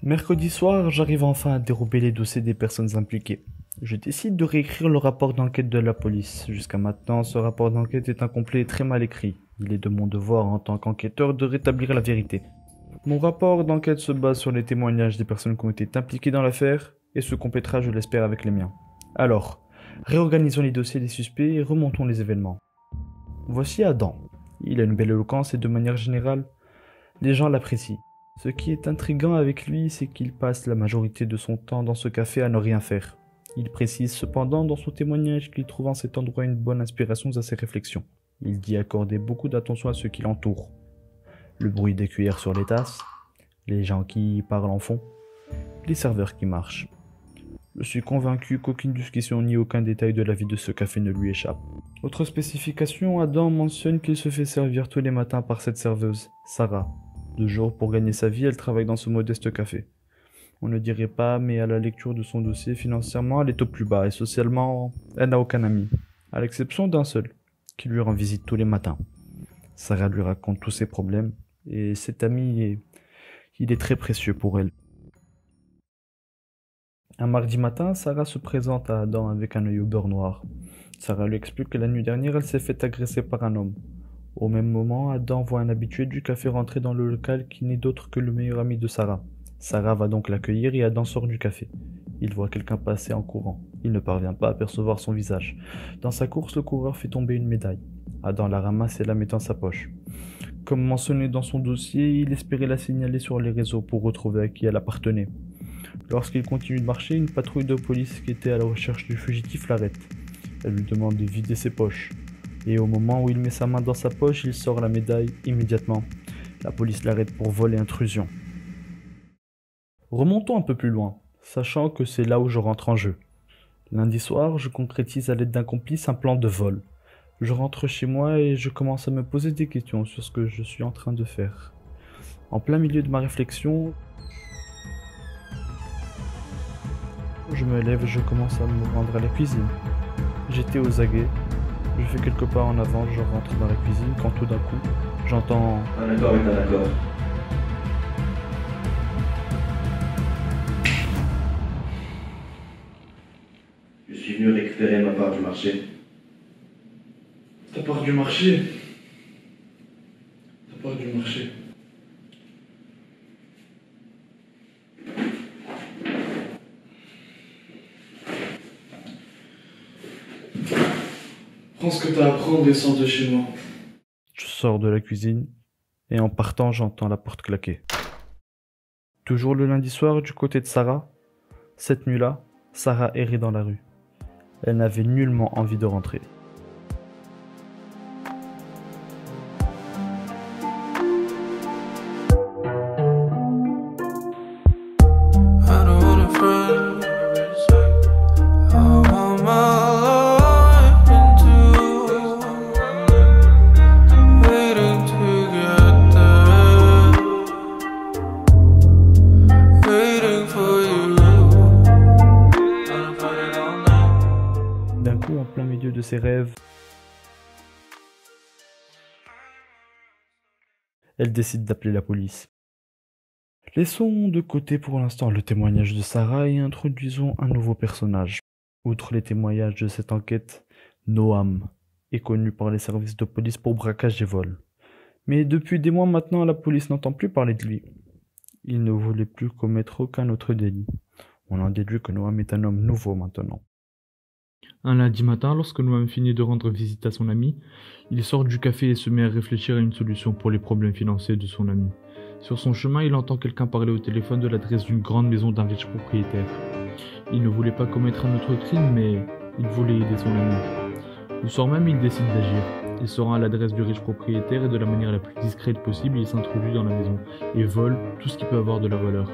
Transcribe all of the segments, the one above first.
Mercredi soir, j'arrive enfin à dérober les dossiers des personnes impliquées. Je décide de réécrire le rapport d'enquête de la police. Jusqu'à maintenant, ce rapport d'enquête est incomplet et très mal écrit. Il est de mon devoir en tant qu'enquêteur de rétablir la vérité. Mon rapport d'enquête se base sur les témoignages des personnes qui ont été impliquées dans l'affaire et se complétera, je l'espère, avec les miens. Alors, réorganisons les dossiers des suspects et remontons les événements. Voici Adam. Il a une belle éloquence et de manière générale, les gens l'apprécient. Ce qui est intriguant avec lui, c'est qu'il passe la majorité de son temps dans ce café à ne rien faire. Il précise cependant dans son témoignage qu'il trouve en cet endroit une bonne inspiration à ses réflexions. Il dit accorder beaucoup d'attention à ce qui l'entoure. Le bruit des cuillères sur les tasses, les gens qui parlent en fond, les serveurs qui marchent. Je suis convaincu qu'aucune discussion ni aucun détail de la vie de ce café ne lui échappe. Autre spécification, Adam mentionne qu'il se fait servir tous les matins par cette serveuse, Sarah. De jour, pour gagner sa vie, elle travaille dans ce modeste café. On ne dirait pas, mais à la lecture de son dossier, financièrement, elle est au plus bas et socialement, elle n'a aucun ami, à l'exception d'un seul, qui lui rend visite tous les matins. Sarah lui raconte tous ses problèmes et cet ami, il est très précieux pour elle. Un mardi matin, Sarah se présente à Adam avec un œil au beurre noir. Sarah lui explique que la nuit dernière, elle s'est fait agresser par un homme. Au même moment, Adam voit un habitué du café rentrer dans le local qui n'est d'autre que le meilleur ami de Sarah. Sarah va donc l'accueillir et Adam sort du café. Il voit quelqu'un passer en courant. Il ne parvient pas à apercevoir son visage. Dans sa course, le coureur fait tomber une médaille. Adam la ramasse et la met dans sa poche. Comme mentionné dans son dossier, il espérait la signaler sur les réseaux pour retrouver à qui elle appartenait. Lorsqu'il continue de marcher, une patrouille de police qui était à la recherche du fugitif l'arrête. Elle lui demande de vider ses poches. Et au moment où il met sa main dans sa poche, il sort la médaille immédiatement. La police l'arrête pour vol et intrusion. Remontons un peu plus loin, sachant que c'est là où je rentre en jeu. Lundi soir, je concrétise à l'aide d'un complice un plan de vol. Je rentre chez moi et je commence à me poser des questions sur ce que je suis en train de faire. En plein milieu de ma réflexion, je me lève et je commence à me rendre à la cuisine. J'étais aux aguets. Je fais quelques pas en avant, je rentre dans la cuisine quand tout d'un coup, j'entends... Un accord est un accord. Je suis venu récupérer ma part du marché. Ta part du marché. Ta part du marché. Prends ce que t'as à prendre et sors de chez moi. Je sors de la cuisine et en partant, j'entends la porte claquer. Toujours le lundi soir, du côté de Sarah. Cette nuit-là, Sarah errait dans la rue. Elle n'avait nullement envie de rentrer. I don't want a friend. I want my life into waiting to get there, waiting for you. D'un coup, en plein milieu de ses rêves, elle décide d'appeler la police. Laissons de côté pour l'instant le témoignage de Sarah et introduisons un nouveau personnage. Outre les témoignages de cette enquête, Noam est connu par les services de police pour braquage et vol. Mais depuis des mois maintenant, la police n'entend plus parler de lui. Il ne voulait plus commettre aucun autre délit. On en déduit que Noam est un homme nouveau maintenant. Un lundi matin, lorsque Noam finit de rendre visite à son ami, il sort du café et se met à réfléchir à une solution pour les problèmes financiers de son ami. Sur son chemin, il entend quelqu'un parler au téléphone de l'adresse d'une grande maison d'un riche propriétaire. Il ne voulait pas commettre un autre crime, mais il voulait aider son ami. Le soir même, il décide d'agir. Il se rend à l'adresse du riche propriétaire et de la manière la plus discrète possible, il s'introduit dans la maison et vole tout ce qui peut avoir de la valeur.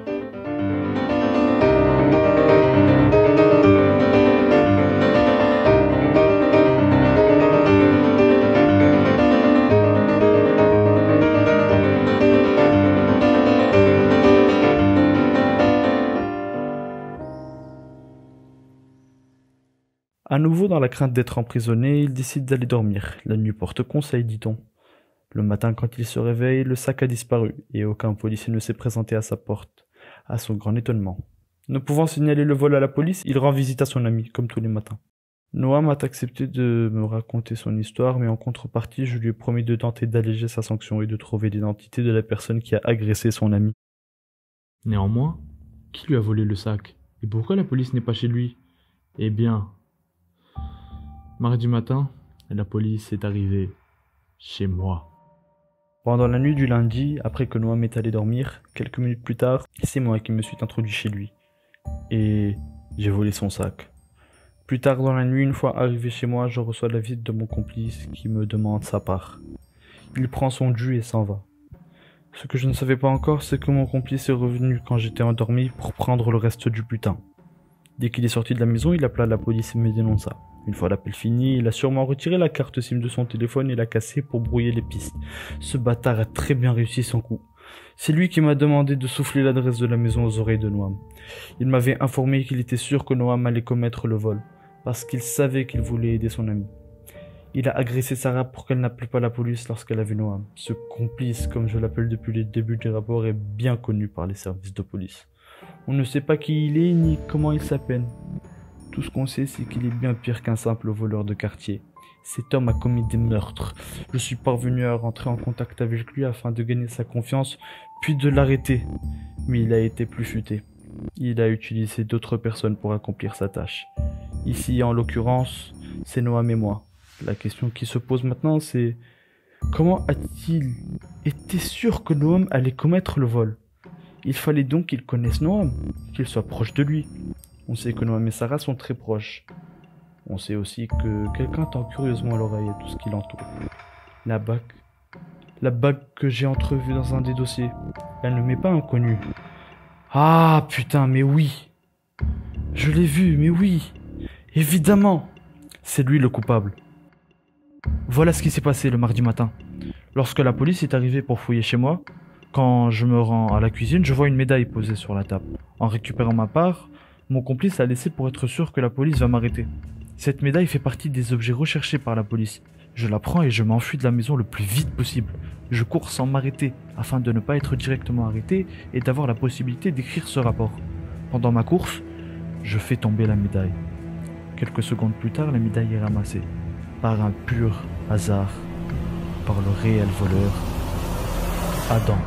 À nouveau dans la crainte d'être emprisonné, il décide d'aller dormir. La nuit porte conseil, dit-on. Le matin, quand il se réveille, le sac a disparu et aucun policier ne s'est présenté à sa porte. À son grand étonnement. Ne pouvant signaler le vol à la police, il rend visite à son ami, comme tous les matins. Noam a accepté de me raconter son histoire, mais en contrepartie, je lui ai promis de tenter d'alléger sa sanction et de trouver l'identité de la personne qui a agressé son ami. Néanmoins, qui lui a volé le sac? Et pourquoi la police n'est pas chez lui? Eh bien, mardi matin, la police est arrivée chez moi. Pendant la nuit du lundi, après que Noam est allé dormir, quelques minutes plus tard, c'est moi qui me suis introduit chez lui. Et j'ai volé son sac. Plus tard dans la nuit, une fois arrivé chez moi, je reçois la visite de mon complice qui me demande sa part. Il prend son dû et s'en va. Ce que je ne savais pas encore, c'est que mon complice est revenu quand j'étais endormi pour prendre le reste du butin. Dès qu'il est sorti de la maison, il appela la police et me dénonça. Une fois l'appel fini, il a sûrement retiré la carte SIM de son téléphone et l'a cassée pour brouiller les pistes. Ce bâtard a très bien réussi son coup. C'est lui qui m'a demandé de souffler l'adresse de la maison aux oreilles de Noam. Il m'avait informé qu'il était sûr que Noam allait commettre le vol, parce qu'il savait qu'il voulait aider son ami. Il a agressé Sarah pour qu'elle n'appelle pas la police lorsqu'elle a vu Noam. Ce complice, comme je l'appelle depuis le début du rapport, est bien connu par les services de police. On ne sait pas qui il est ni comment il s'appelle. Tout ce qu'on sait, c'est qu'il est bien pire qu'un simple voleur de quartier. Cet homme a commis des meurtres. Je suis parvenu à rentrer en contact avec lui afin de gagner sa confiance, puis de l'arrêter. Mais il a été plus futé. Il a utilisé d'autres personnes pour accomplir sa tâche. Ici, en l'occurrence, c'est Noam et moi. La question qui se pose maintenant, c'est... Comment a-t-il été sûr que Noam allait commettre le vol? Il fallait donc qu'il connaisse Noam, qu'il soit proche de lui. On sait que Noam et Sarah sont très proches. On sait aussi que quelqu'un tend curieusement l'oreille à tout ce qui l'entoure. La bague que j'ai entrevue dans un des dossiers, elle ne m'est pas inconnue. Ah putain, mais oui! Je l'ai vue, mais oui! Évidemment! C'est lui le coupable. Voilà ce qui s'est passé le mardi matin. Lorsque la police est arrivée pour fouiller chez moi, quand je me rends à la cuisine, je vois une médaille posée sur la table. En récupérant ma part, mon complice l'a laissée pour être sûr que la police va m'arrêter. Cette médaille fait partie des objets recherchés par la police. Je la prends et je m'enfuis de la maison le plus vite possible. Je cours sans m'arrêter, afin de ne pas être directement arrêté et d'avoir la possibilité d'écrire ce rapport. Pendant ma course, je fais tomber la médaille. Quelques secondes plus tard, la médaille est ramassée. Par un pur hasard. Par le réel voleur, Adam.